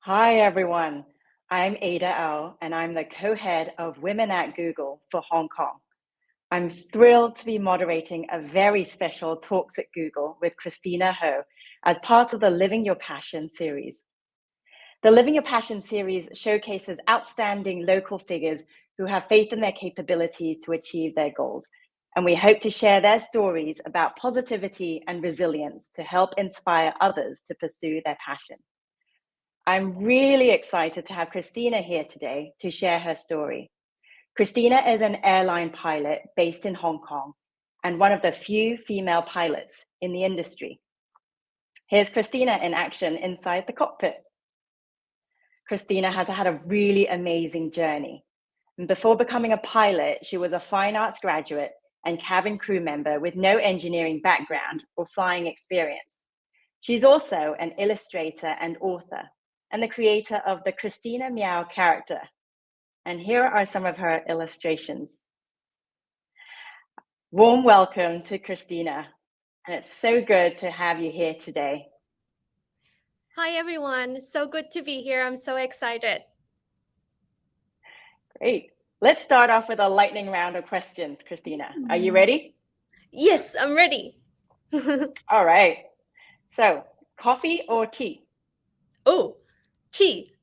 Hi, everyone. I'm Ada Au, and I'm the co-head of Women at Google for Hong Kong. I'm thrilled to be moderating a very special Talks at Google with Christina Ho as part of the Living Your Passion series. The Living Your Passion series showcases outstanding local figures who have faith in their capabilities to achieve their goals. And we hope to share their stories about positivity and resilience to help inspire others to pursue their passion. I'm really excited to have Christina here today to share her story. Christina is an airline pilot based in Hong Kong and one of the few female pilots in the industry. Here's Christina in action inside the cockpit. Christina has had a really amazing journey. And before becoming a pilot, she was a fine arts graduate and cabin crew member with no engineering background or flying experience. She's also an illustrator and author, and the creator of the Christina Meow character. And here are some of her illustrations. Warm welcome to Christina, and it's so good to have you here today. Hi, everyone. So good to be here. I'm so excited. Great. Let's start off with a lightning round of questions, Christina. Are you ready? Yes, I'm ready. All right. So, coffee or tea? Oh, tea.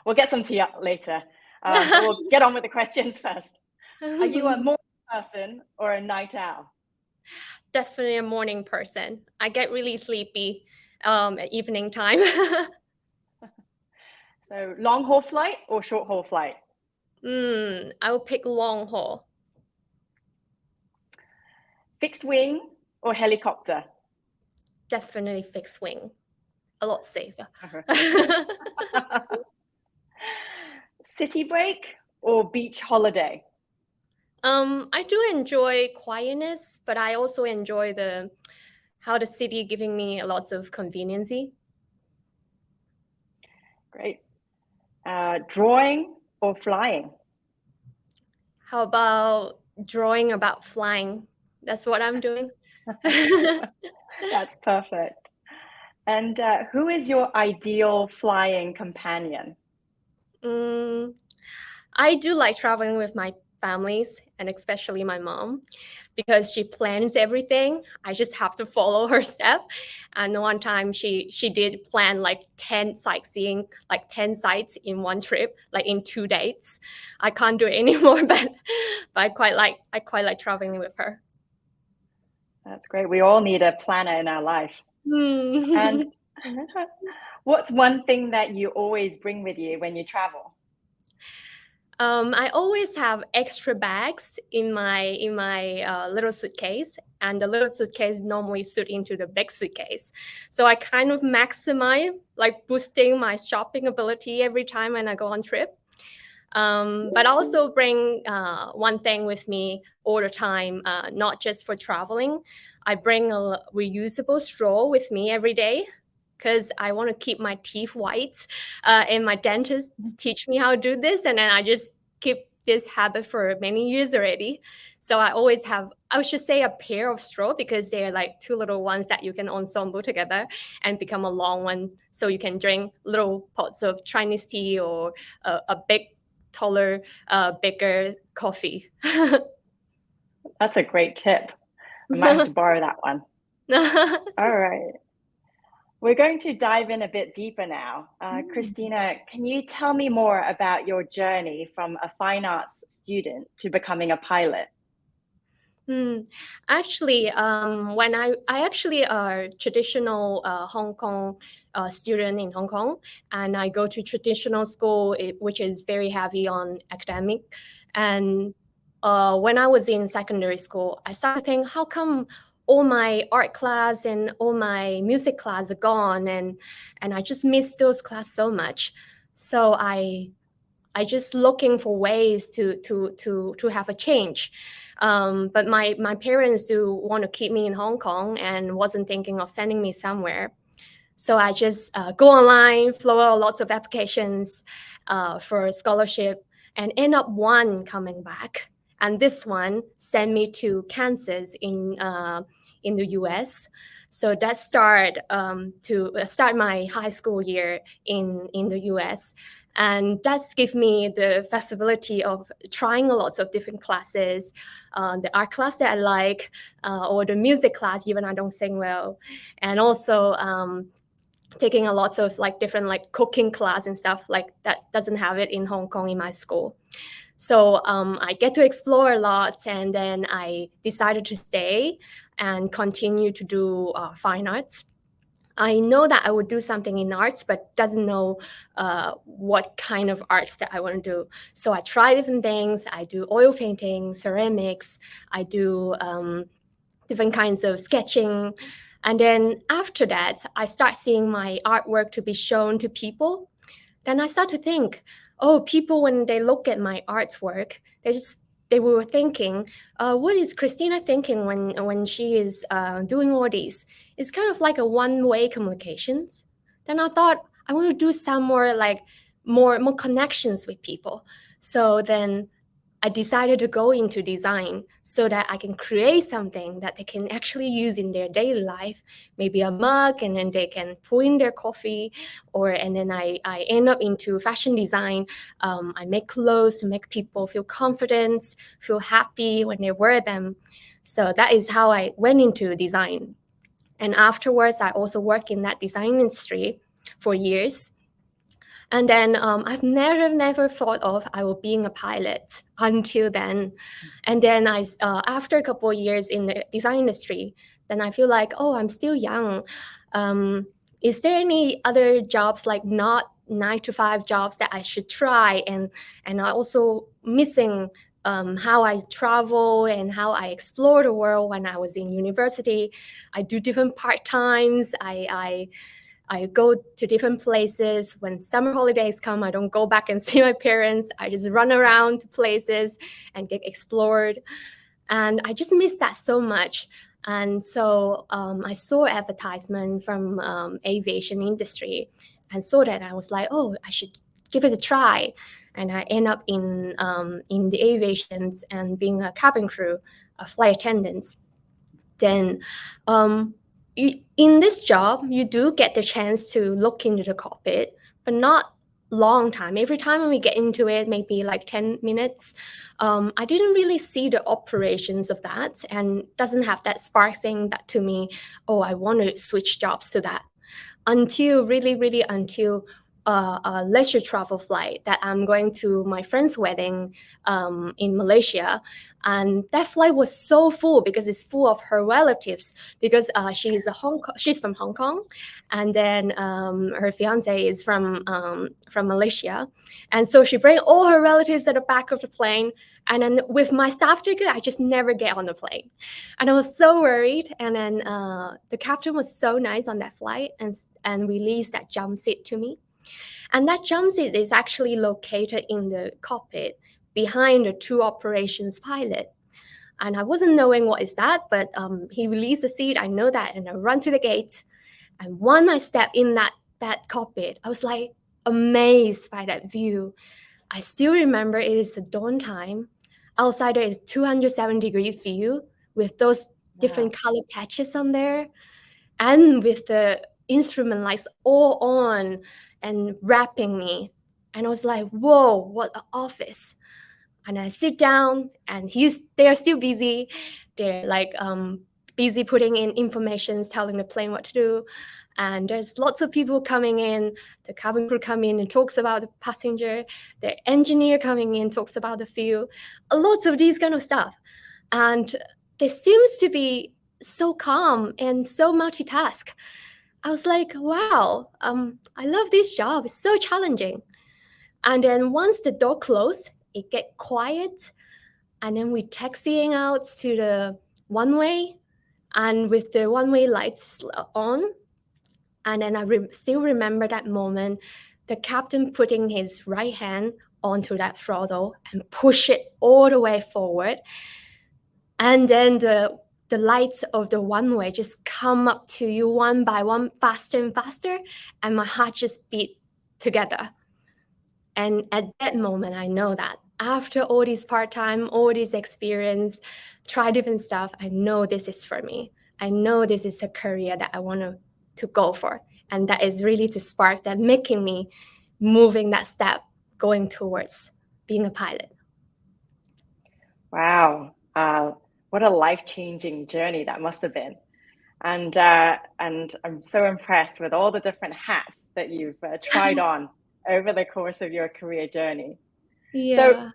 We'll get some tea up later, but we'll get on with the questions first. Are you a morning person or a night owl? Definitely a morning person. I get really sleepy at evening time. So, long haul flight or short haul flight? I will pick long haul. Fixed wing or helicopter? Definitely fixed wing. A lot safer. City break or beach holiday? I do enjoy quietness, but I also enjoy how the city giving me lots of conveniency. Great. Drawing or flying? How about drawing about flying? That's what I'm doing. That's perfect. And who is your ideal flying companion? I do like traveling with my families and especially my mom because she plans everything. I just have to follow her step. And one time she did plan like 10 sightseeing, like 10 sites in one trip, like in 2 days. I can't do it anymore, but I quite like traveling with her. That's great. We all need a planner in our life. And what's one thing that you always bring with you when you travel? I always have extra bags in my little suitcase, and the little suitcase normally suit into the big suitcase. So I kind of maximize, like boosting my shopping ability every time when I go on trip. But I also bring one thing with me all the time, not just for traveling. I bring a reusable straw with me every day because I want to keep my teeth white. And my dentist teach me how to do this, and then I just keep this habit for many years already. So I always have, I should say, a pair of straw because they're like two little ones that you can ensemble together and become a long one. So you can drink little pots of Chinese tea or a big, taller, bigger coffee. That's a great tip. I might have to borrow that one. All right. We're going to dive in a bit deeper now. Christina, can you tell me more about your journey from a fine arts student to becoming a pilot? Actually, when I actually a traditional Hong Kong student in Hong Kong, and I go to traditional school, which is very heavy on academic. And when I was in secondary school, I started thinking, how come all my art class and all my music class are gone, and I just miss those class so much. So I just looking for ways to have a change. But my parents do want to keep me in Hong Kong and wasn't thinking of sending me somewhere. So I just go online, flow out lots of applications for scholarship, and end up one coming back. And this one sent me to Kansas in the U.S. So that start to start my high school year in the US. And that's give me the flexibility of trying a lot of different classes, the art class that I like, or the music class, even I don't sing well. And also taking a lot of like different like cooking class and stuff like that doesn't have it in Hong Kong in my school. So I get to explore a lot, and then I decided to stay and continue to do fine arts. I know that I would do something in arts, but doesn't know what kind of arts that I want to do. So I try different things. I do oil painting, ceramics. I do different kinds of sketching. And then after that, I start seeing my artwork to be shown to people. Then I start to think, oh, people, when they look at my artwork, they were thinking, what is Christina thinking when she is doing all these? It's kind of like a one-way communications. Then I thought I want to do some more like more connections with people. So then I decided to go into design so that I can create something that they can actually use in their daily life, maybe a mug, and then they can pour in their coffee, and then I end up into fashion design. I make clothes to make people feel confident, feel happy when they wear them. So that is how I went into design. And afterwards, I also worked in that design industry for years. And then I've never thought of I will being a pilot until then. And then after a couple of years in the design industry, then I feel like, oh, I'm still young. Is there any other jobs, like not 9 to 5 jobs, that I should try? And I also missing how I travel and how I explore the world when I was in university. I do different part times. I go to different places. When summer holidays come, I don't go back and see my parents. I just run around to places and get explored. And I just miss that so much. And so I saw advertisement from aviation industry and saw that. I was like, oh, I should give it a try. And I end up in the aviations and being a cabin crew, a flight attendants. Then in this job, you do get the chance to look into the cockpit, but not long time. Every time when we get into it, maybe like 10 minutes, I didn't really see the operations of that, and doesn't have that spark saying that to me, oh, I want to switch jobs to that. Until a leisure travel flight that I'm going to my friend's wedding in Malaysia. And that flight was so full because it's full of her relatives, because she's from Hong Kong, and then her fiance is from Malaysia. And so she bring all her relatives at the back of the plane. And then with my staff ticket, I just never get on the plane. And I was so worried. And then the captain was so nice on that flight and released that jump seat to me. And that jump seat is actually located in the cockpit behind the two operations pilot. And I wasn't knowing what is that, but he released the seat. I know that, and I run to the gate. And when I step in that cockpit, I was like amazed by that view. I still remember it is the dawn time. Outside there is 270-degree view with those different color patches on there, and with the instrument lights all on and wrapping me. And I was like, whoa, what an office. And I sit down, and they are still busy. They're like busy putting in information, telling the plane what to do. And there's lots of people coming in. The cabin crew come in and talks about the passenger. The engineer coming in talks about the fuel. Lots of these kind of stuff. And they seems to be so calm and so multitask. I was like, wow, I love this job. It's so challenging. And then once the door closed, it get quiet. And then we taxiing out to the one-way, and with the one-way lights on. And then I still remember that moment, the captain putting his right hand onto that throttle and push it all the way forward. And then the lights of the one-way just come up to you one by one, faster and faster, and my heart just beat together. And at that moment, I know that after all this part-time, all this experience, try different stuff, I know this is for me. I know this is a career that I want to go for. And that is really the spark that making me moving that step, going towards being a pilot. Wow. What a life-changing journey that must have been. And I'm so impressed with all the different hats that you've tried on over the course of your career journey. So, Yeah.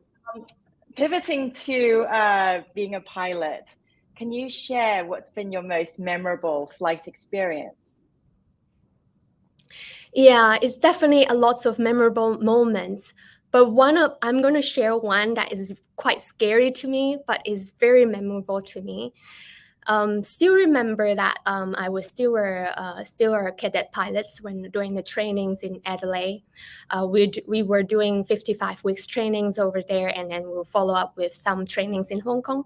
pivoting to being a pilot, can you share what's been your most memorable flight experience? Yeah, it's definitely a lots of memorable moments. But I'm going to share one that is quite scary to me, but is very memorable to me. Still remember that I was still a cadet pilots when doing the trainings in Adelaide. We were doing 55 weeks trainings over there, and then we'll follow up with some trainings in Hong Kong.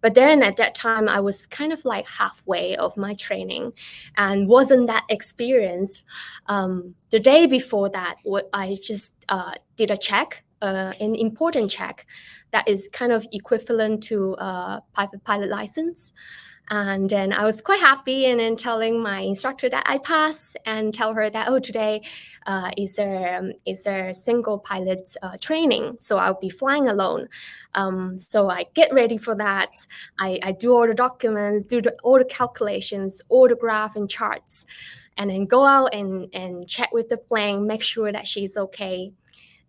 But then at that time, I was kind of like halfway of my training and wasn't that experienced. The day before that, I just did a check, an important check that is kind of equivalent to private pilot license. And then I was quite happy, and then telling my instructor that I passed, and tell her that, oh, today is a single pilot training, so I'll be flying alone. So I get ready for that. I do all the documents, all the calculations, all the graph and charts, and then go out and chat with the plane, make sure that she's okay.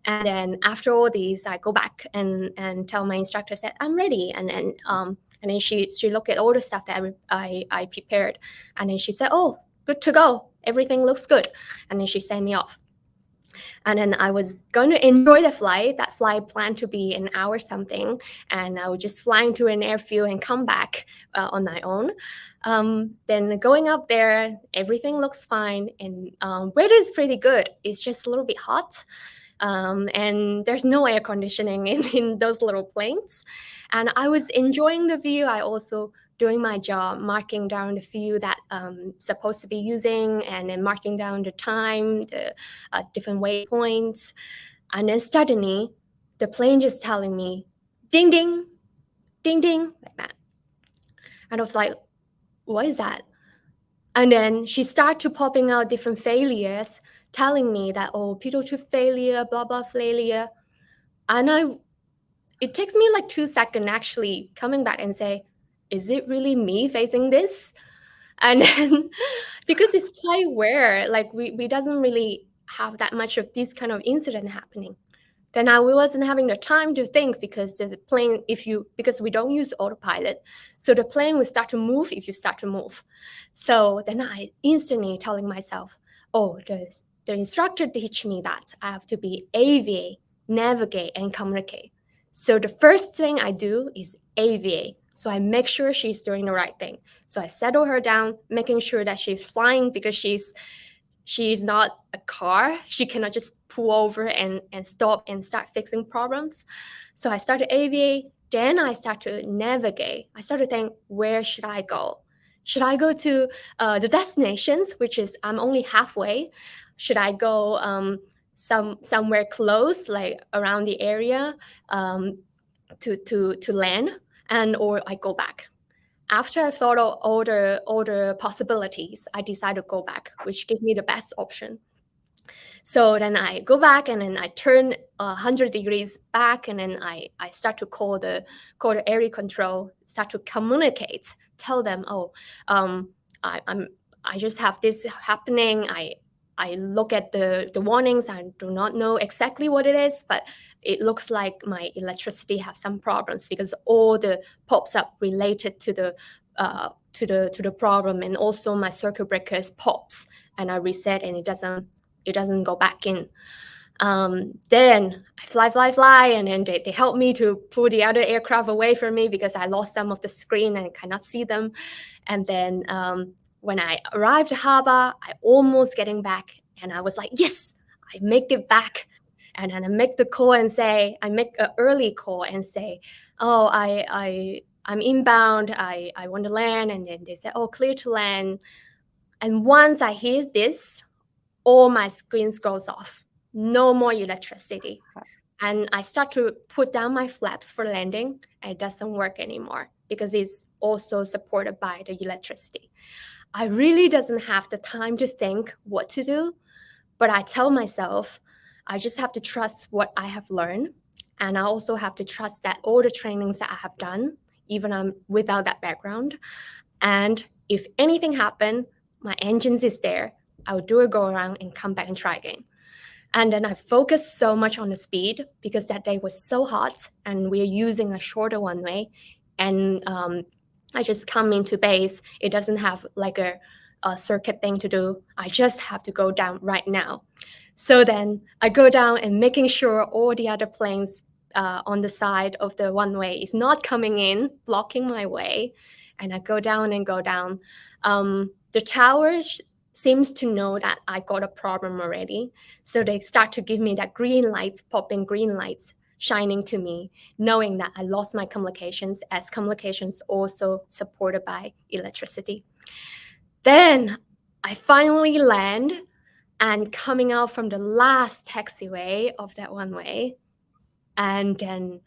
And then after all these, I go back and tell my instructor that I'm ready. And then she looked at all the stuff that I prepared. And then she said, oh, good to go. Everything looks good. And then she sent me off. And then I was going to enjoy the flight. That flight planned to be an hour something. And I was just flying to an airfield and come back on my own. Then going up there, everything looks fine. And weather is pretty good. It's just a little bit hot. And there's no air conditioning in those little planes. And I was enjoying the view. I also doing my job, marking down the few that supposed to be using, and then marking down the time, the different waypoints. And then suddenly, the plane just telling me, ding, ding, ding, ding, like that. And I was like, what is that? And then she started to popping out different failures, telling me that, oh, pitot tube failure, blah, blah, failure. And it takes me like 2 seconds actually coming back and say, is it really me facing this? And then because it's quite rare, like we doesn't really have that much of this kind of incident happening. Then we wasn't having the time to think, because the plane, because we don't use autopilot, so the plane will start to move if you start to move. So then I instantly telling myself, oh, the instructor teach me that I have to be aviate, navigate, and communicate. So the first thing I do is aviate. So I make sure she's doing the right thing. So I settle her down, making sure that she's flying, because she's not a car. She cannot just pull over and stop and start fixing problems. So I started aviate. Then I start to navigate. I started to think, where should I go? Should I go to the destinations, which is I'm only halfway? Should I go somewhere close, like around the area, to land, or I go back? After I thought of all the possibilities, I decided to go back, which gave me the best option. So then I go back, and then I turn 100 degrees back, and then I start to call the area control, start to communicate, tell them, oh, I just have this happening. I look at the warnings. I do not know exactly what it is, but it looks like my electricity have some problems, because all the pops up related to the problem, and also my circuit breakers pops, and I reset, and it doesn't go back in. Then I fly, and then they help me to pull the other aircraft away from me, because I lost some of the screen and I cannot see them. And then when I arrived at harbor, I almost getting back, and I was like, yes, I make it back. And then I make the call and say, I make an early call and say, oh, I'm inbound, I want to land. And then they say, oh, clear to land. And once I hear this, all my screens goes off. No more electricity. and I start to put down my flaps for landing, and it doesn't work anymore because it's also supported by the electricity. I really doesn't have the time to think what to do, but I tell myself I just have to trust what I have learned, and I also have to trust that all the trainings that I have done, even without that background, and if anything happened, my engines is there. I will do a go around and come back and try again. And then I focused so much on the speed because that day was so hot and we are using a shorter one way. And I just come into base. It doesn't have like a circuit thing to do. I just have to go down right now. So then I go down and making sure all the other planes on the side of the one way is not coming in, blocking my way. And I go down and go down. The tower seems to know that I got a problem already. So they start to give me that green lights, popping green lights, shining to me, knowing that I lost my communications, as communications also supported by electricity. Then I finally land, and coming out from the last taxiway of that one way. And then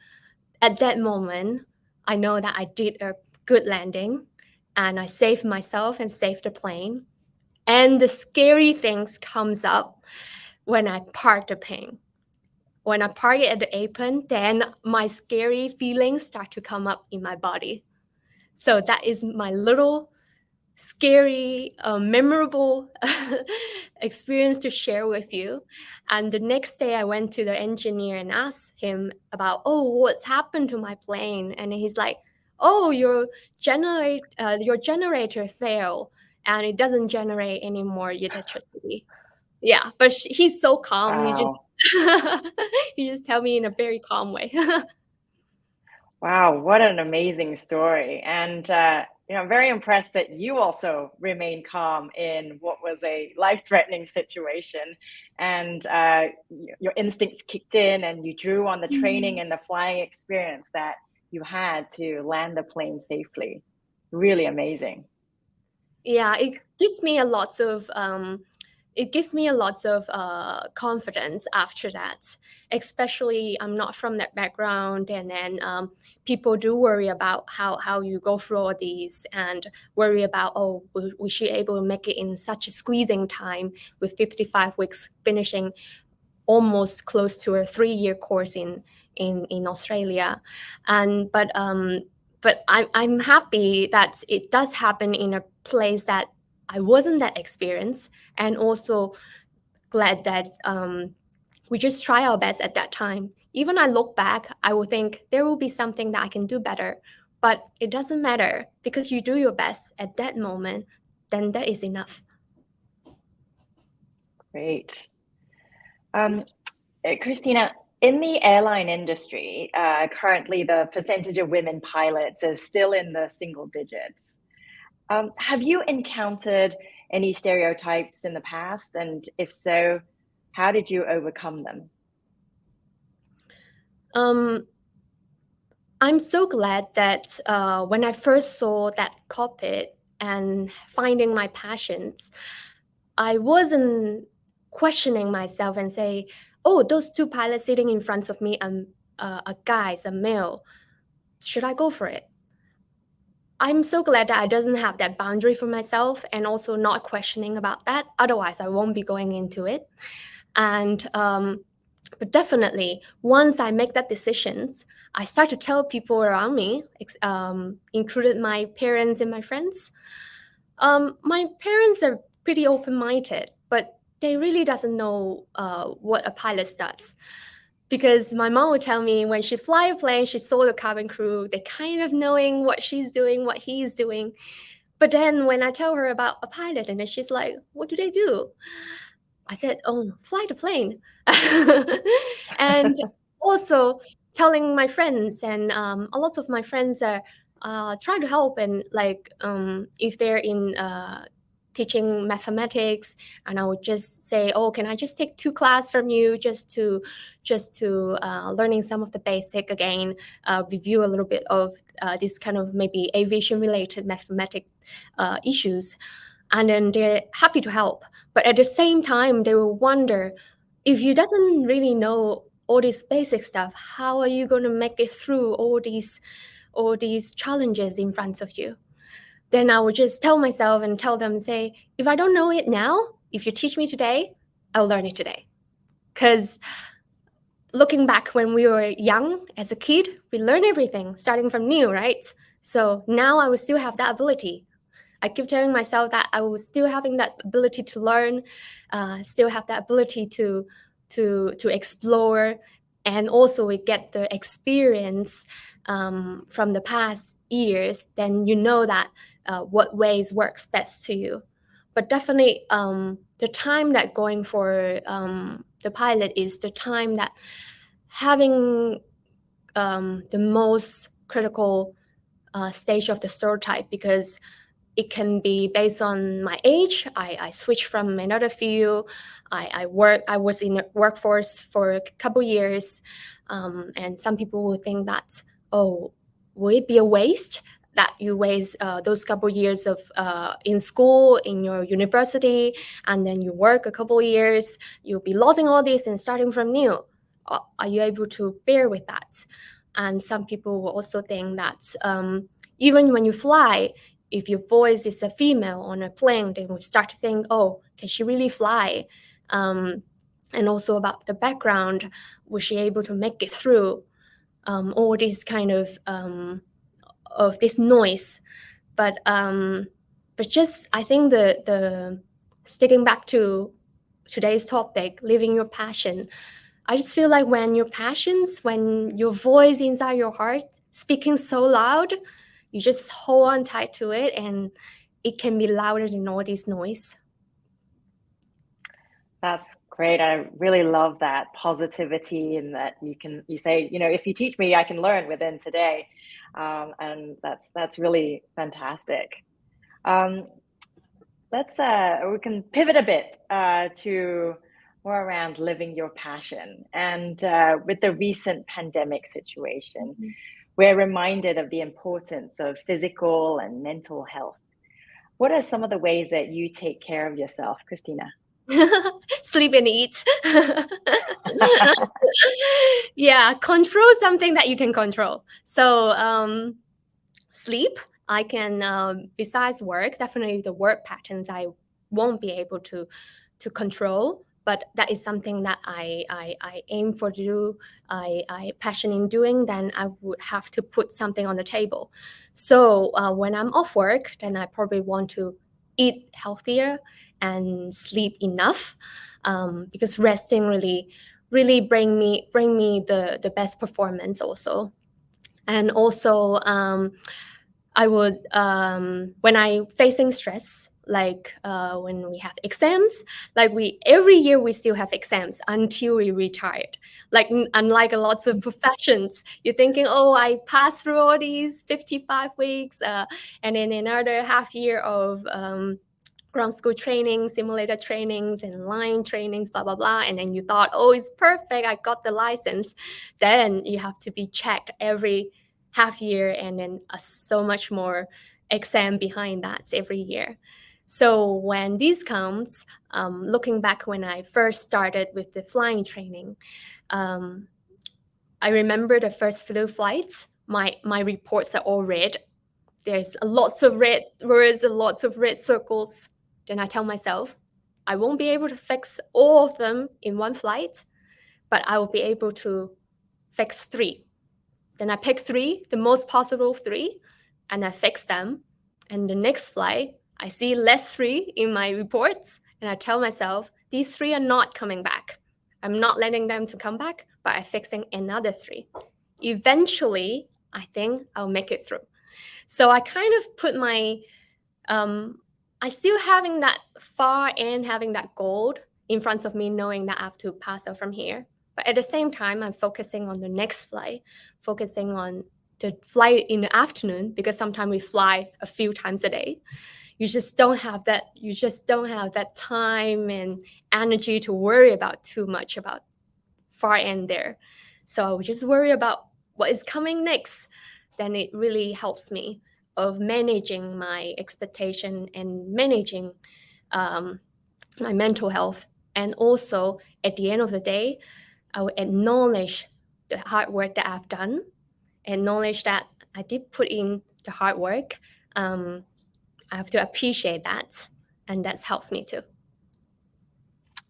at that moment, I know that I did a good landing and I saved myself and saved the plane. And the scary things comes up when I park the plane. When I park it at the apron, then my scary feelings start to come up in my body. So that is my little scary, memorable experience to share with you. And the next day, I went to the engineer and asked him about, oh, what's happened to my plane? And he's like, oh, your generator failed, and it doesn't generate any more electricity. Yeah, but he's so calm. He Wow. just he just tell me in a very calm way. Wow, what an amazing story. And I'm very impressed that you also remained calm in what was a life-threatening situation. And your instincts kicked in and you drew on the training Mm. and the flying experience that you had to land the plane safely. Really amazing. Yeah, it gives me a lot of confidence after that. Especially, I'm not from that background, and then people do worry about how you go through all these, and worry about, oh, we should able to make it in such a squeezing time with 55 weeks, finishing almost close to a 3-year course in Australia. And but I'm happy that it does happen in a place that I wasn't that experienced, and also glad that we just try our best at that time. Even I look back, I will think there will be something that I can do better, but it doesn't matter because you do your best at that moment, then that is enough. Great. Um, Christina, in the airline industry, currently the percentage of women pilots is still in the single digits. Have you encountered any stereotypes in the past? And if so, how did you overcome them? Um, I'm so glad that when I first saw that cockpit and finding my passions, I wasn't questioning myself and say, "Oh, those two pilots sitting in front of me, a guy, a male. Should I go for it?" I'm so glad that I doesn't have that boundary for myself, and also not questioning about that. Otherwise, I won't be going into it. And but definitely, once I make that decisions, I start to tell people around me, included my parents and my friends. My parents are pretty open-minded, but they really doesn't know what a pilot does. Because my mom would tell me when she fly a plane, she saw the cabin crew, they kind of knowing what she's doing, what he's doing. But then when I tell her about a pilot, and then she's like, what do they do? I said, oh, fly the plane. And also telling my friends, and a lot of my friends are try to help, and like if they're in teaching mathematics, and I would just say, oh, can I just take 2 class from you, just to learning some of the basic again, review a little bit of this kind of maybe aviation related mathematic issues. And then they're happy to help, but at the same time they will wonder, if you doesn't really know all this basic stuff. How are you going to make it through all these challenges in front of you? Then I would just tell myself and tell them, say, if I don't know it now, if you teach me today, I'll learn it today. Because looking back when we were young as a kid, we learn everything starting from new, right? So now I will still have that ability. I keep telling myself that I will still having that ability to learn, still have that ability to explore, and also we get the experience from the past years. Then you know that what ways works best to you. But definitely, the time that going for the pilot is the time that having the most critical stage of the stereotype, because it can be based on my age. I switched from another field. I was in the workforce for a couple years, and some people will think that, oh, will it be a waste that you waste those couple years of in school, in your university, and then you work a couple years, you'll be losing all this and starting from new. Are you able to bear with that? And some people will also think that even when you fly, if your voice is a female on a plane, they will start to think, oh, can she really fly? And also about the background, was she able to make it through all this kind of this noise? But just I think the sticking back to today's topic, living your passion. I just feel like when your passions, when your voice inside your heart speaking so loud, you just hold on tight to it, and it can be louder than all this noise. That's great. I really love that positivity, and that you say, if you teach me, I can learn within today. And that's really fantastic. We can pivot a bit to more around living your passion. And with the recent pandemic situation, we're reminded of the importance of physical and mental health. What are some of the ways that you take care of yourself, Christina? Sleep and eat. Yeah, control something that you can control. So sleep, I can, besides work, definitely the work patterns I won't be able to control, but that is something that I aim for to do, I passion in doing. Then I would have to put something on the table. So when I'm off work, then I probably want to eat healthier and sleep enough, because resting really bring me the best performance also. And also I would when I facing stress, like when we have exams, like every year we still have exams until we retired. Like unlike a lots of professions, you're thinking, oh, I passed through all these 55 weeks, and then another half year of ground school training, simulator trainings, and line trainings, blah, blah, blah. And then you thought, oh, it's perfect, I got the license. Then you have to be checked every half year, and then so much more exam behind that every year. So when this comes, looking back when I first started with the flying training, I remember the first few flights, my reports are all red. There's lots of red words and lots of red circles. Then I tell myself, I won't be able to fix all of them in one flight, but I will be able to fix 3. Then I pick 3, the most possible 3, and I fix them. And the next flight, I see less 3 in my reports, and I tell myself, these 3 are not coming back. I'm not letting them to come back, but I'm fixing another 3. Eventually, I think I'll make it through. So I kind of put my, I still having that far end, having that goal in front of me, knowing that I have to pass out from here. But at the same time, I'm focusing on the next flight, focusing on the flight in the afternoon, because sometimes we fly a few times a day. You just don't have that time and energy to worry about too much about far end there. So I would just worry about what is coming next. Then it really helps me of managing my expectation and managing my mental health. And also at the end of the day, I will acknowledge the hard work that I've done, acknowledge that I did put in the hard work. I have to appreciate that, and that helps me too.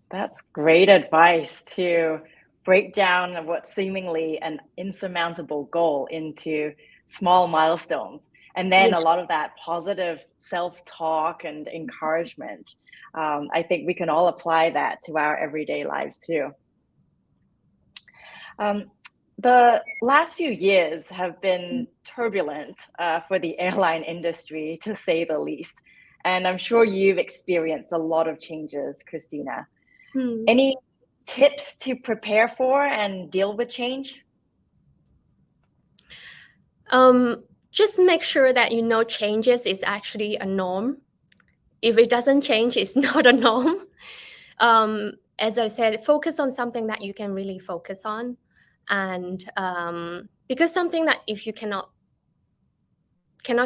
That's great advice to break down what's seemingly an insurmountable goal into small milestones. And then Yeah. a lot of that positive self talk and encouragement. I think we can all apply that to our everyday lives too. Um, the last few years have been turbulent for the airline industry, to say the least. And I'm sure you've experienced a lot of changes, Christina. Hmm. Any tips to prepare for and deal with change? Just make sure that you know changes is actually a norm. If it doesn't change, it's not a norm. As I said, focus on something that you can really focus on, and because something that if you cannot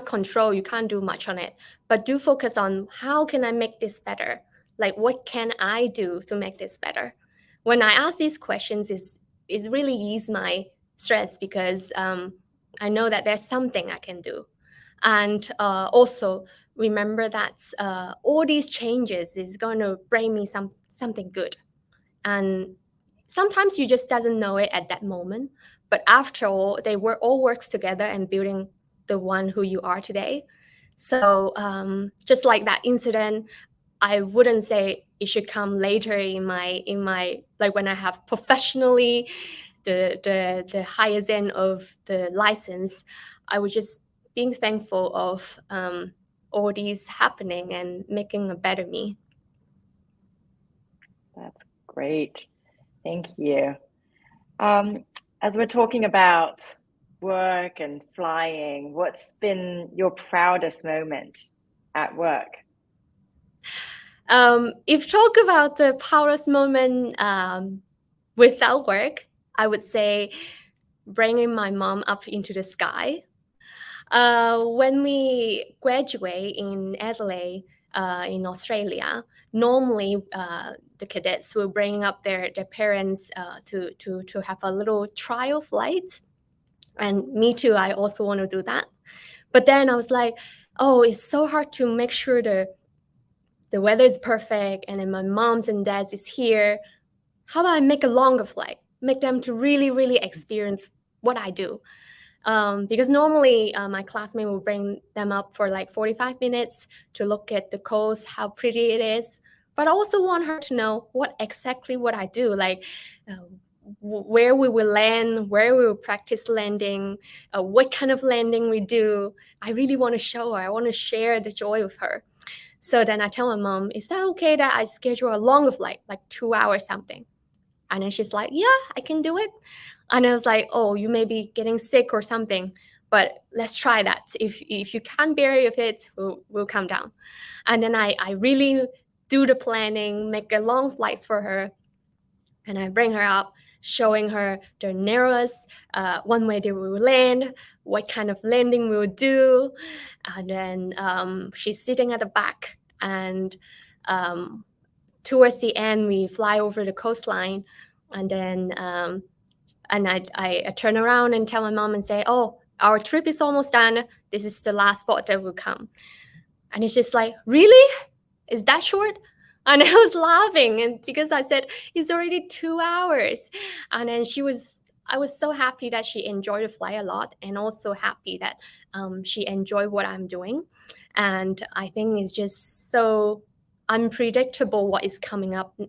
control, you can't do much on it. But do focus on how can I make this better? Like what can I do to make this better? When I ask these questions, is really ease my stress because I know that there's something I can do, and also remember that all these changes is going to bring me something good, and sometimes you just doesn't know it at that moment, but after all they were all works together and building the one who you are today. So just like that incident, I wouldn't say it should come later in my like when I have professionally the highest end of the license. I would just being thankful of all these happening and making a better me. That's great. Thank you. Um, as we're talking about work and flying, what's been your proudest moment at work? If talk about the proudest moment without work, I would say bringing my mom up into the sky. When we graduate in Adelaide, in Australia, normally the cadets will bring up their parents to have a little trial flight. And me too, I also want to do that. But then I was like, oh, it's so hard to make sure the weather is perfect and then my mom's and dad's is here. How about I make a longer flight? Make them to really, really experience what I do. Because normally my classmate will bring them up for like 45 minutes to look at the coast, how pretty it is. But I also want her to know what I do, like where we will land, where we will practice landing, what kind of landing we do. I really want to show her. I want to share the joy with her. So then I tell my mom, is that okay that I schedule a longer flight, like 2 hours something? And then she's like, yeah, I can do it. And I was like, oh, you may be getting sick or something, but let's try that. If you can't bear with it, we'll come down. And then I really do the planning, make a long flights for her. And I bring her up, showing her the narrowest one way that we will land, what kind of landing we will do. And then she's sitting at the back. And towards the end, we fly over the coastline. And then I turn around and tell my mom and say, oh, our trip is almost done. This is the last spot that will come. And it's just like, really? Is that short? And I was laughing, and because I said it's already 2 hours. And then I was so happy that she enjoyed the flight a lot, and also happy that she enjoyed what I'm doing. And I think it's just so unpredictable what is coming up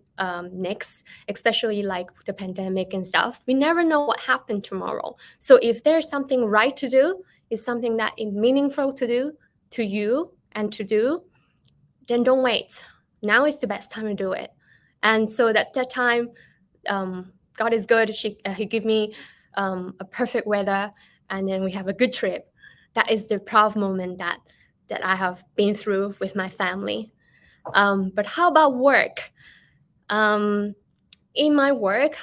next, especially like the pandemic and stuff. We never know what happened tomorrow. So if there's something right to do, is something that is meaningful to do to you and to do, then don't wait. Now is the best time to do it. And so that time, God is good. He give me a perfect weather, and then we have a good trip. That is the proud moment that I have been through with my family. But how about work? In my work,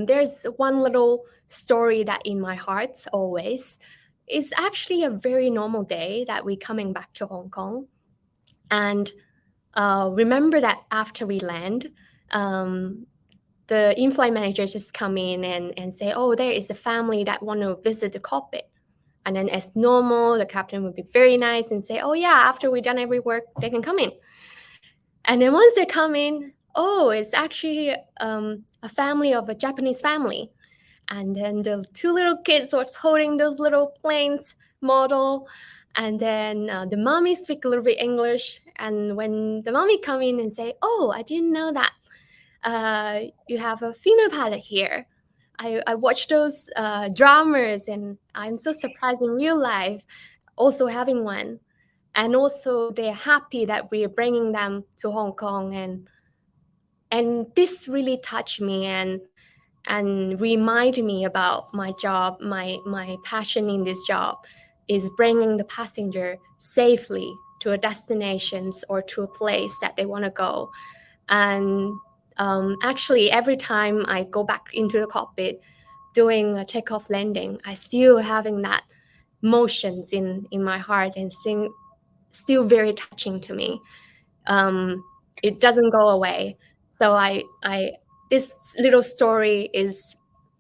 there's one little story that in my heart always. It's actually a very normal day that we're coming back to Hong Kong. And remember that after we land, um, the in-flight managers just come in and say, oh, there is a family that want to visit the cockpit. And then as normal, the captain would be very nice and say, oh yeah, after we've done every work, they can come in. And then once they come in, oh, it's actually a family of a Japanese family. And then the two little kids was holding those little planes model. And then the mommy speak a little bit English. And when the mommy come in and say, oh, I didn't know that you have a female pilot here. I watched those dramas and I'm so surprised in real life also having one. And also they're happy that we're bringing them to Hong Kong. And this really touched me and remind me about my job, my passion in this job is bringing the passenger safely to a destinations or to a place that they want to go. And actually, every time I go back into the cockpit doing a takeoff landing, I still having that motions in my heart and still very touching to me. It doesn't go away. So this little story is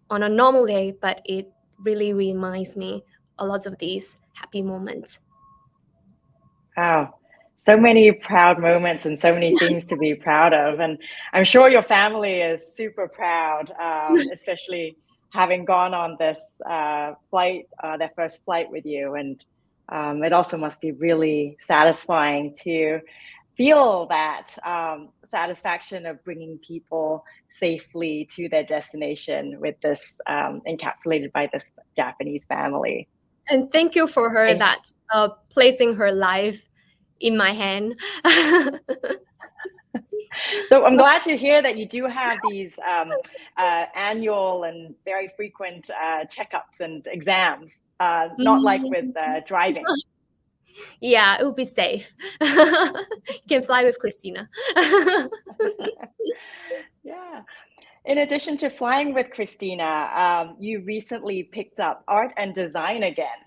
on a normal day, but it really reminds me a lot of these happy moments. Wow. So many proud moments and so many things to be proud of. And I'm sure your family is super proud, especially having gone on this flight, their first flight with you. And it also must be really satisfying to feel that satisfaction of bringing people safely to their destination with this encapsulated by this Japanese family. And thank you for her that placing her life in my hand. So I'm glad to hear that you do have these annual and very frequent checkups and exams, not like with driving. Yeah, it will be safe. You can fly with Christina. Yeah. In addition to flying with Christina, you recently picked up art and design again,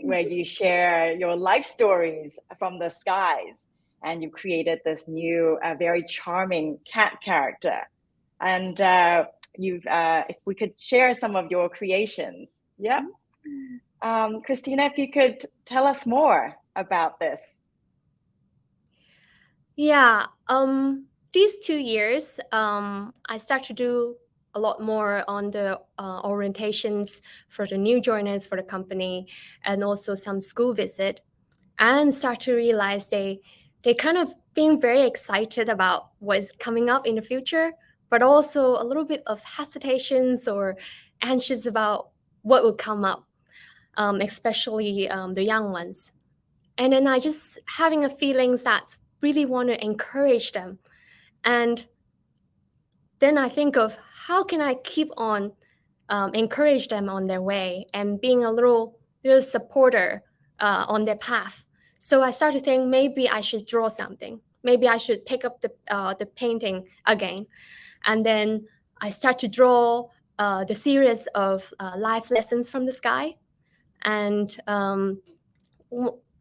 where you share your life stories from the skies. And you created this new, very charming cat character. And if we could share some of your creations. Yeah. Christina, if you could tell us more about this. Yeah. These 2 years, I start to do a lot more on the orientations for the new joiners for the company and also some school visit and start to realize they kind of being very excited about what's coming up in the future, but also a little bit of hesitations or anxious about what will come up, especially the young ones. And then I just having a feelings that really want to encourage them. And then I think of how can I keep on encourage them on their way and being a little supporter on their path. So I started to think maybe I should draw something. Maybe I should pick up the painting again. And then I start to draw the series of life lessons from the sky. And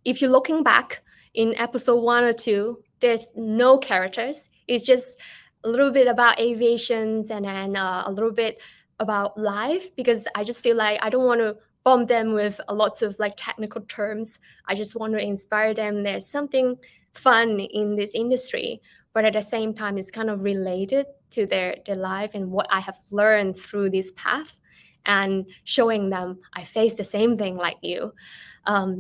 if you're looking back in episode 1 or 2, there's no characters. It's just a little bit about aviations and then a little bit about life, because I just feel like I don't want to bomb them with lots of like technical terms. I just want to inspire them. There's something fun in this industry, but at the same time, it's kind of related to their life and what I have learned through this path and showing them I face the same thing like you.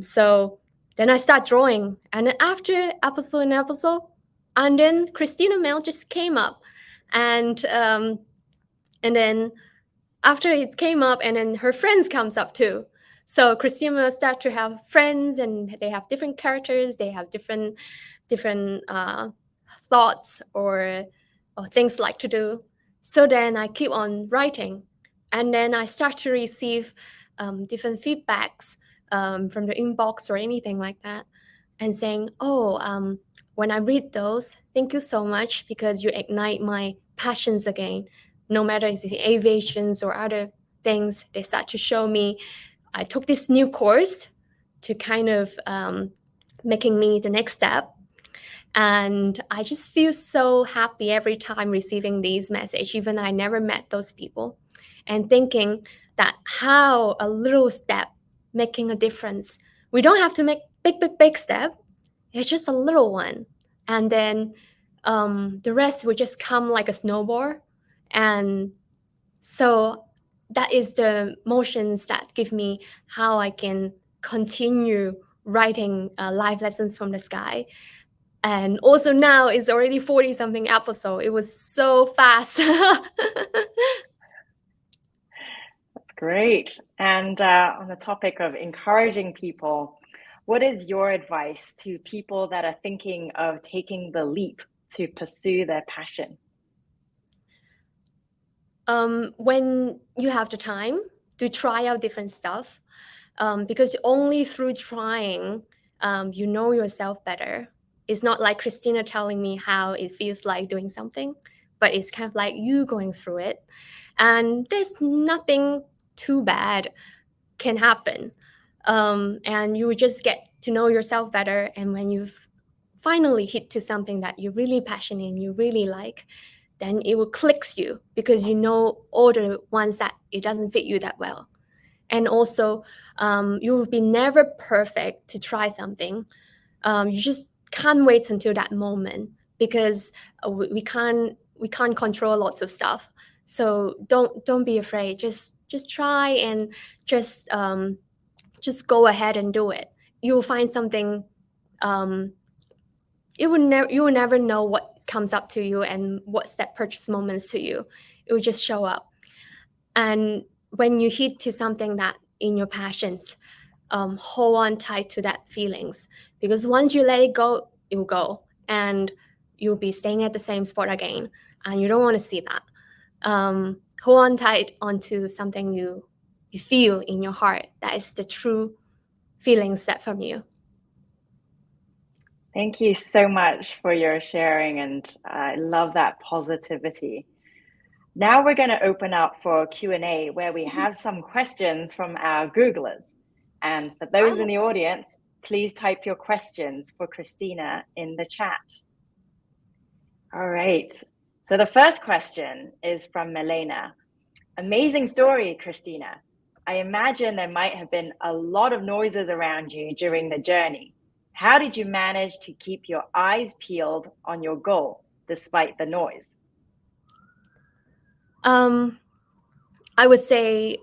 So then I start drawing, and then after episode, and then Christina Mail just came up, and then after it came up, and then her friends comes up too. So Christina start to have friends, and they have different characters. They have different thoughts or things like to do. So then I keep on writing, and then I start to receive different feedbacks from the inbox or anything like that, and saying, "Oh, when I read those, thank you so much because you ignite my passions again. No matter if it's aviations or other things, they start to show me. I took this new course to kind of making me the next step. And I just feel so happy every time receiving these messages, even I never met those people, and thinking that how a little step making a difference. We don't have to make big step. It's just a little one. And then the rest will just come like a snowball. And so that is the motions that give me how I can continue writing life lessons from the sky. And also now it's already 40 something episode. It was so fast. That's great. And on the topic of encouraging people, what is your advice to people that are thinking of taking the leap to pursue their passion? When you have the time to try out different stuff, because only through trying, you know yourself better. It's not like Christina telling me how it feels like doing something, but it's kind of like you going through it. And there's nothing too bad can happen. And you just get to know yourself better. And when you've finally hit to something that you're really passionate and you really like, then it will clicks you because you know all the ones that it doesn't fit you that well. And also, you will be never perfect to try something. You just can't wait until that moment because we can't control lots of stuff. So don't be afraid. Just try and just go ahead and do it. You will find something. You will never know what comes up to you and what's that purchase moments to you. It will just show up. And when you hit to something that in your passions, hold on tight to that feelings, because once you let it go, it will go, and you'll be staying at the same spot again, and you don't want to see that. Hold on tight onto something you feel in your heart that is the true feelings set from you. Thank you so much for your sharing, and I love that positivity. Now we're going to open up for Q&A where we have some questions from our Googlers. And for those in the audience, please type your questions for Christina in the chat. All right. So the first question is from Milena. Amazing story, Christina. I imagine there might have been a lot of noises around you during the journey. How did you manage to keep your eyes peeled on your goal despite the noise? I would say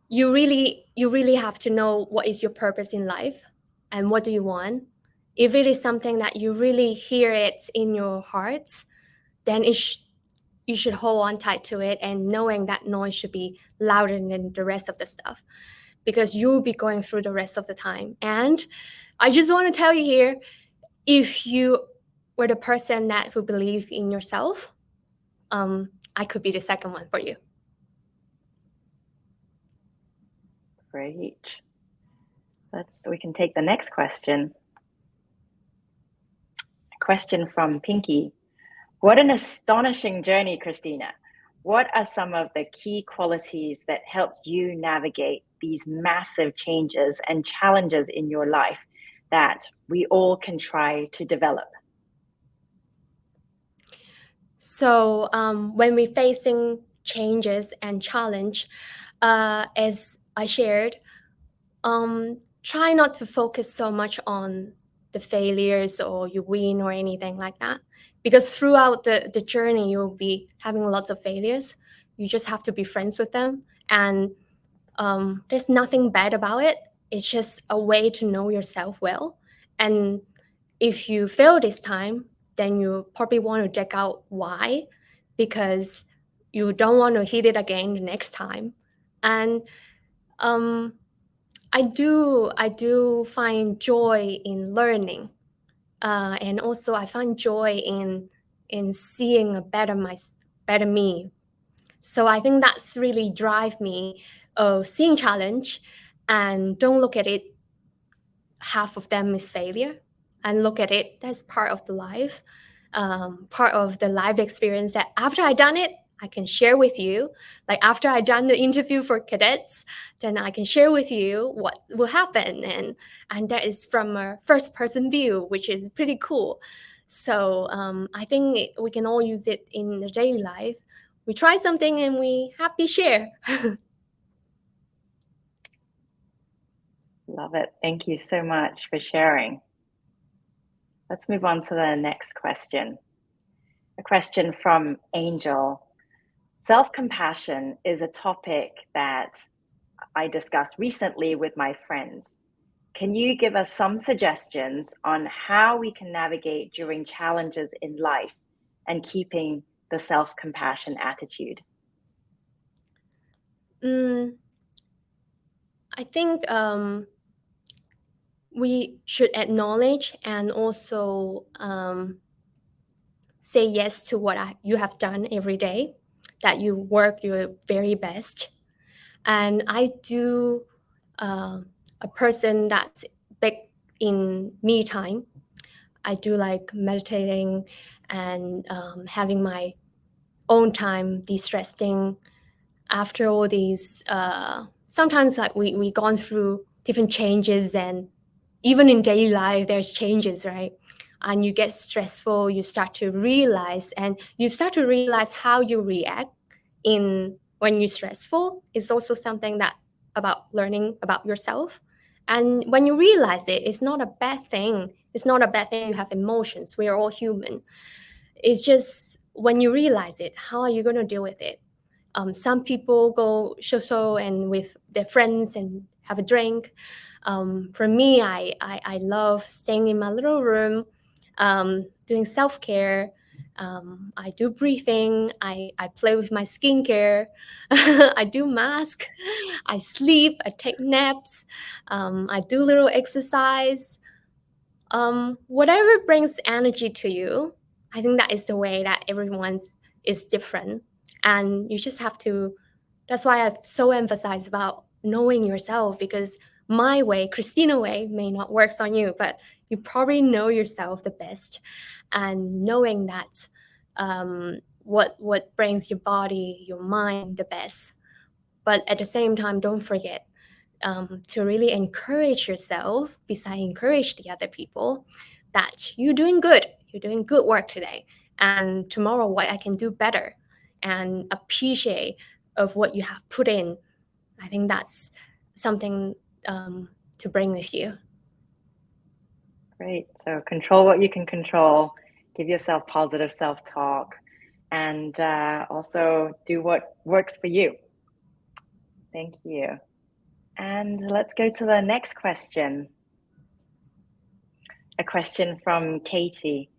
you really have to know what is your purpose in life and what do you want. If it is something that you really hear it in your heart, then you should hold on tight to it, and knowing that noise should be louder than the rest of the stuff, because you'll be going through the rest of the time. And I just want to tell you here, if you were the person that who believe in yourself, I could be the second one for you. Great. We can take the next question. A question from Pinky. What an astonishing journey, Christina. What are some of the key qualities that helped you navigate these massive changes and challenges in your life that we all can try to develop? So when we're facing changes and challenge, as I shared, try not to focus so much on the failures or you win or anything like that, because throughout the journey you'll be having lots of failures. You just have to be friends with them, and there's nothing bad about it. It's just a way to know yourself well. And if you fail this time, then you probably want to check out why, because you don't want to hit it again the next time. And I do find joy in learning, and also I find joy in seeing a better me. So I think that's really drive me of seeing challenge, and don't look at it half of them is failure, and look at it as part of the life, part of the life experience, that after I done it, I can share with you. Like after I done the interview for cadets, then I can share with you what will happen, and that is from a first person view, which is pretty cool. So I think we can all use it in the daily life. We try something and we happy share. Love it. Thank you so much for sharing. Let's move on to the next question. A question from Angel. Self-compassion is a topic that I discussed recently with my friends. Can you give us some suggestions on how we can navigate during challenges in life and keeping the self-compassion attitude? I think we should acknowledge and also say yes to what you have done every day, that you work your very best. And I do a person that's big in me time. I do like meditating and having my own time, de-stressing after all these. Sometimes like we gone through different changes, and even in daily life there's changes, right? And you get stressful, you start to realize how you react in when you're stressful is also something that about learning about yourself. And when you realize it, it's not a bad thing. It's not a bad thing you have emotions. We are all human. It's just when you realize it, how are you going to deal with it? Some people go so and with their friends and have a drink. For me, I love staying in my little room, doing self-care. I do breathing. I play with my skincare. I do mask. I sleep. I take naps. I do little exercise. Whatever brings energy to you, I think that is the way that everyone's is different. And you just have to, that's why I've so emphasized about knowing yourself, because my way, Christina way, may not work on you, but you probably know yourself the best. And knowing that what brings your body, your mind the best. But at the same time, don't forget to really encourage yourself, besides encourage the other people, that you're doing good work today, and tomorrow what I can do better, and appreciate of what you have put in. I think that's something to bring with you. Great. So control what you can control, give yourself positive self-talk, and also do what works for you. Thank you. And let's go to the next question. A question from Katie.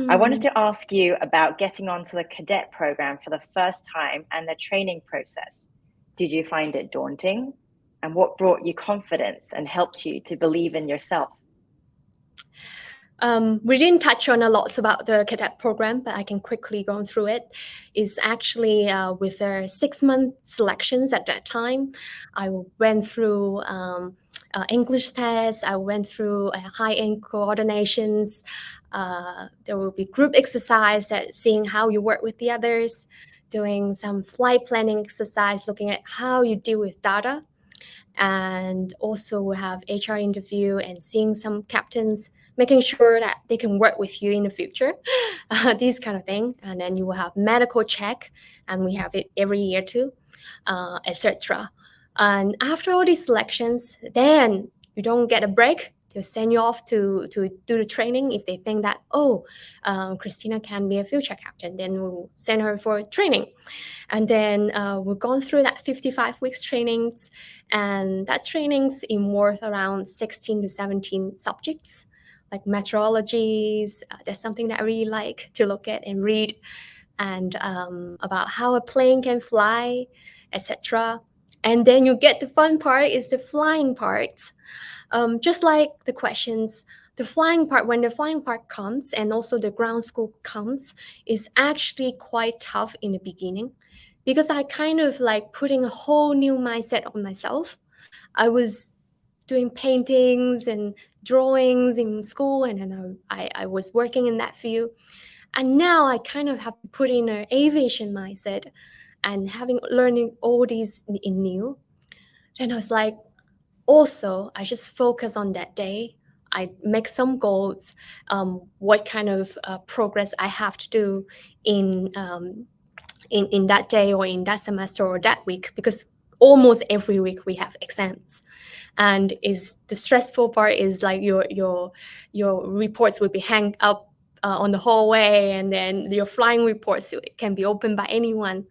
I wanted to ask you about getting onto the cadet program for the first time and the training process. Did you find it daunting? And what brought you confidence and helped you to believe in yourself? We didn't touch on a lot about the cadet program, but I can quickly go through it. It's actually with their 6-month selections at that time. I went through English tests. I went through high-end coordinations. There will be group exercise, that seeing how you work with the others, doing some flight planning exercise, looking at how you deal with data. And also we have HR interview and seeing some captains, making sure that they can work with you in the future, these kind of thing. And then you will have medical check, and we have it every year too, etc. And after all these selections, then you don't get a break. They'll send you off to do the training. If they think that, Christina can be a future captain, then we'll send her for training. And then we've gone through that 55 weeks trainings, and that trainings involve around 16 to 17 subjects, like meteorologies. That's something that I really like to look at and read, and about how a plane can fly, etc. And then you get the fun part is the flying part. Just like the questions, the flying part, when the flying part comes and also the ground school comes, is actually quite tough in the beginning, because I kind of like putting a whole new mindset on myself. I was doing paintings and drawings in school, and then I was working in that field. And now I kind of have to put in an aviation mindset and learning all these in new. And I was like, also, I just focus on that day. I make some goals, what kind of progress I have to do in, in that day or in that semester or that week, because almost every week we have exams. And is the stressful part is like your reports will be hanged up on the hallway, and then your flying reports can be opened by anyone.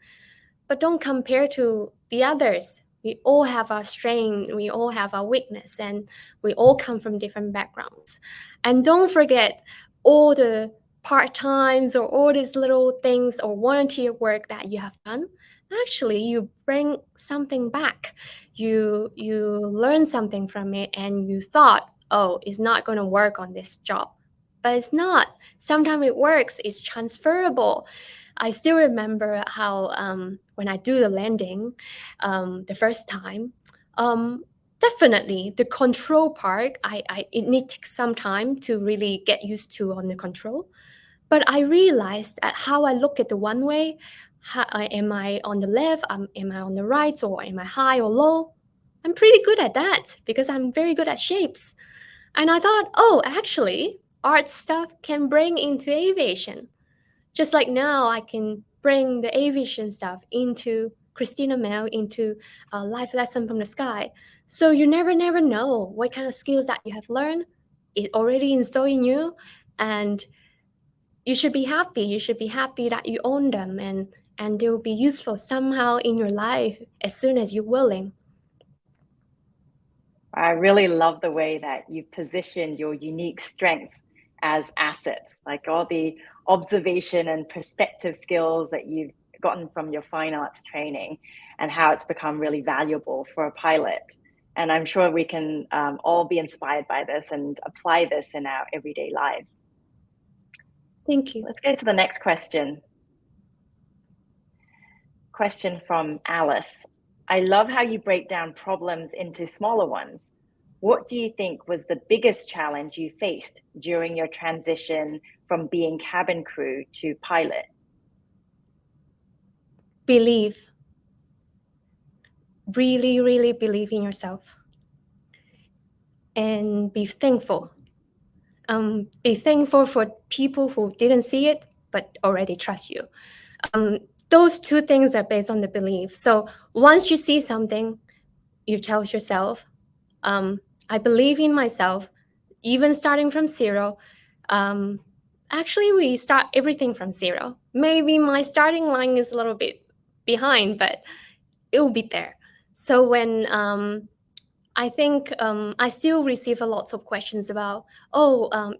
But don't compare to the others. We all have our strength, we all have our weakness, and we all come from different backgrounds. And don't forget all the part-times or all these little things or volunteer work that you have done. Actually, you bring something back. You learn something from it, and you thought, oh, it's not going to work on this job. But it's not. Sometimes it works, it's transferable. I still remember how when I do the landing the first time, definitely the control part, it needs some time to really get used to on the control. But I realized at how I look at the one way, am I on the left, am I on the right, or am I high or low? I'm pretty good at that because I'm very good at shapes. And I thought, oh, actually, art stuff can bring into aviation. Just like now, I can bring the aviation stuff into Christina Mail, into a life lesson from the sky. So you never know what kind of skills that you have learned. It already installed in you, and you should be happy. You should be happy that you own them, and they will be useful somehow in your life as soon as you're willing. I really love the way that you positioned your unique strengths as assets, like all the observation and perspective skills that you've gotten from your fine arts training, and how it's become really valuable for a pilot. And I'm sure we can all be inspired by this and apply this in our everyday lives. Thank you. Let's go to the next question. Question from Alice. I love how you break down problems into smaller ones. What do you think was the biggest challenge you faced during your transition from being cabin crew to pilot? Believe. Really, really believe in yourself. And be thankful. Be thankful for people who didn't see it but already trust you. Those two things are based on the belief. So once you see something, you tell yourself, I believe in myself, even starting from zero. Actually, we start everything from zero. Maybe my starting line is a little bit behind, but it will be there. So when I think I still receive a lot of questions about,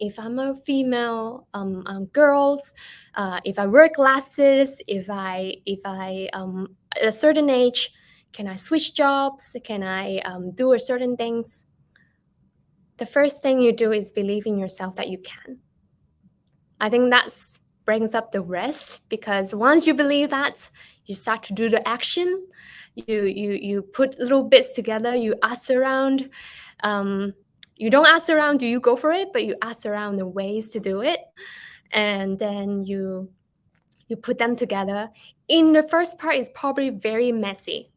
if I'm a female, girls, if I wear glasses, if I at a certain age, can I switch jobs? Can I do a certain things? The first thing you do is believe in yourself that you can. I think that brings up the rest, because once you believe that, you start to do the action. You put little bits together, you ask around. You don't ask around, do you go for it? But you ask around the ways to do it. And then you put them together. In the first part, it's probably very messy,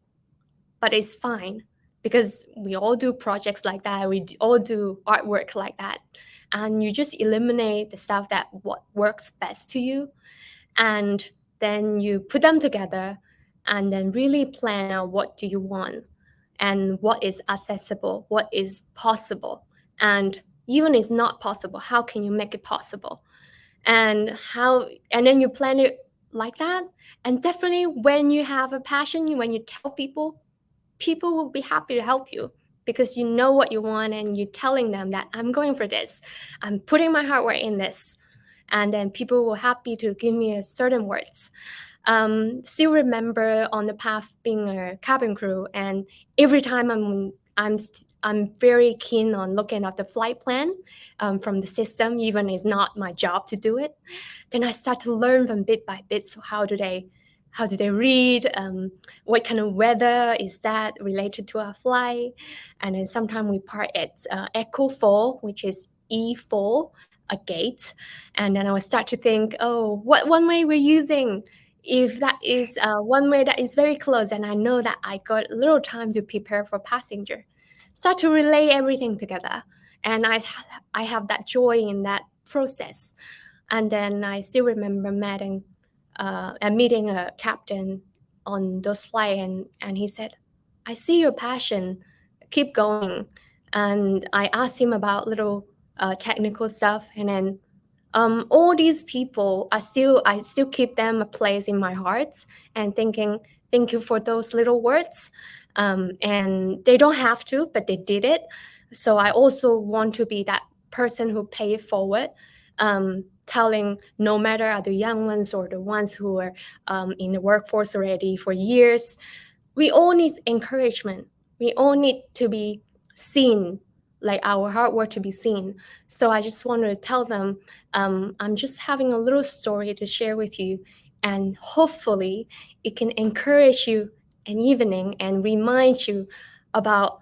but it's fine, because we all do projects like that. We all do artwork like that. And you just eliminate the stuff that what works best to you. And then you put them together and then really plan out what do you want and what is accessible, what is possible. And even if it's not possible, how can you make it possible? And then you plan it like that. And definitely when you have a passion, when you tell people will be happy to help you, because you know what you want and you're telling them that I'm going for this. I'm putting my hard work in this. And then people will happy to give me a certain words. Still remember on the path being a cabin crew, and every time I'm very keen on looking at the flight plan from the system, even it's not my job to do it. Then I start to learn from bit by bit. So how do they read? What kind of weather is that related to our flight? And then sometimes we part at Echo 4, which is E4. a gate, and then I would start to think, oh, what one way we're using? If that is one way that is very close, and I know that I got a little time to prepare for passenger, start to relay everything together, and I have that joy in that process. And then I still remember meeting a captain on those flights, and he said, I see your passion, keep going. And I asked him about little technical stuff, and then all these people I still keep them a place in my heart, and thinking thank you for those little words. And they don't have to, but they did it. So I also want to be that person who pay it forward, telling no matter are the young ones or the ones who are in the workforce already for years, we all need encouragement. We all need to be seen, like our hard work to be seen. So I just want to tell them, I'm just having a little story to share with you, and hopefully it can encourage you an evening and remind you about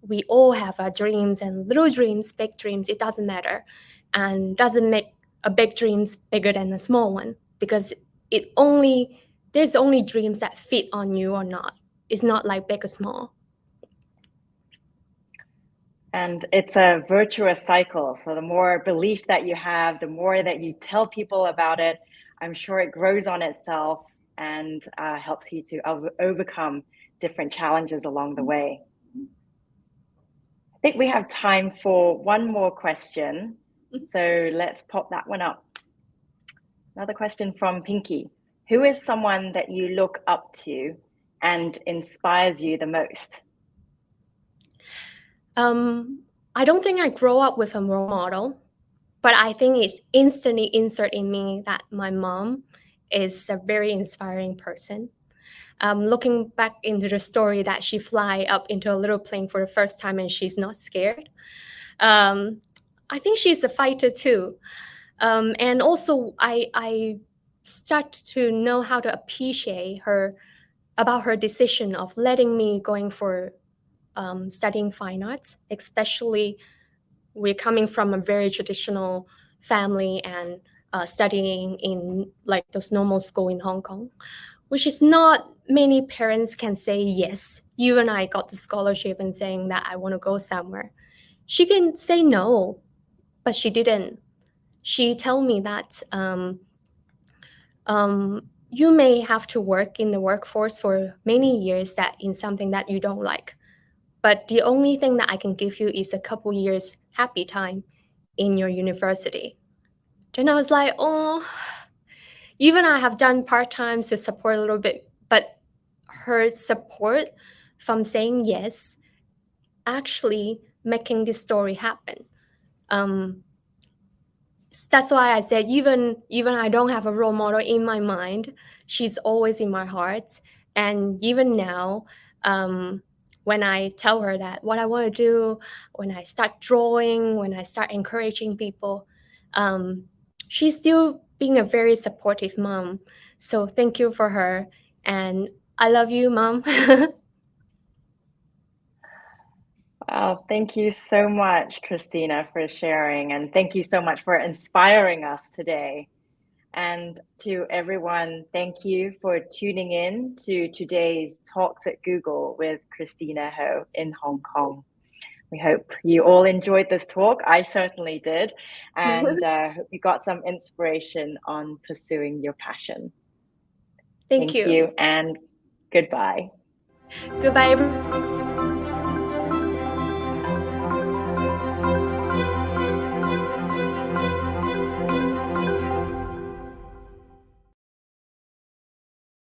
we all have our dreams, and little dreams, big dreams, it doesn't matter, and doesn't make a big dreams bigger than a small one, because there's only dreams that fit on you or not. It's not like big or small. And it's a virtuous cycle. So the more belief that you have, the more that you tell people about it, I'm sure it grows on itself and helps you to overcome different challenges along the way. I think we have time for one more question. So let's pop that one up. Another question from Pinky. Who is someone that you look up to and inspires you the most? I don't think I grow up with a role model, but I think it's instantly insert in me that my mom is a very inspiring person. Looking back into the story that she fly up into a little plane for the first time and she's not scared. I think she's a fighter too. And also I start to know how to appreciate her, about her decision of letting me going for studying fine arts, especially we're coming from a very traditional family and studying in like those normal school in Hong Kong, which is not many parents can say yes. You and I got the scholarship and saying that I want to go somewhere. She can say no, but she didn't. She told me that you may have to work in the workforce for many years that in something that you don't like, but the only thing that I can give you is a couple years happy time in your university. Then I was like, oh, even I have done part-time to support a little bit, but her support from saying yes actually making this story happen. That's why I said even I don't have a role model in my mind, she's always in my heart. And even now, when I tell her that what I want to do, when I start drawing, when I start encouraging people, she's still being a very supportive mom. So thank you for her, and I love you, Mom. Wow, thank you so much, Christina, for sharing, and thank you so much for inspiring us today. And to everyone, thank you for tuning in to today's Talks at Google with Christina Ho in Hong Kong. We hope you all enjoyed this talk. I certainly did, and hope you got some inspiration on pursuing your passion. Thank you, and goodbye. Goodbye, everyone.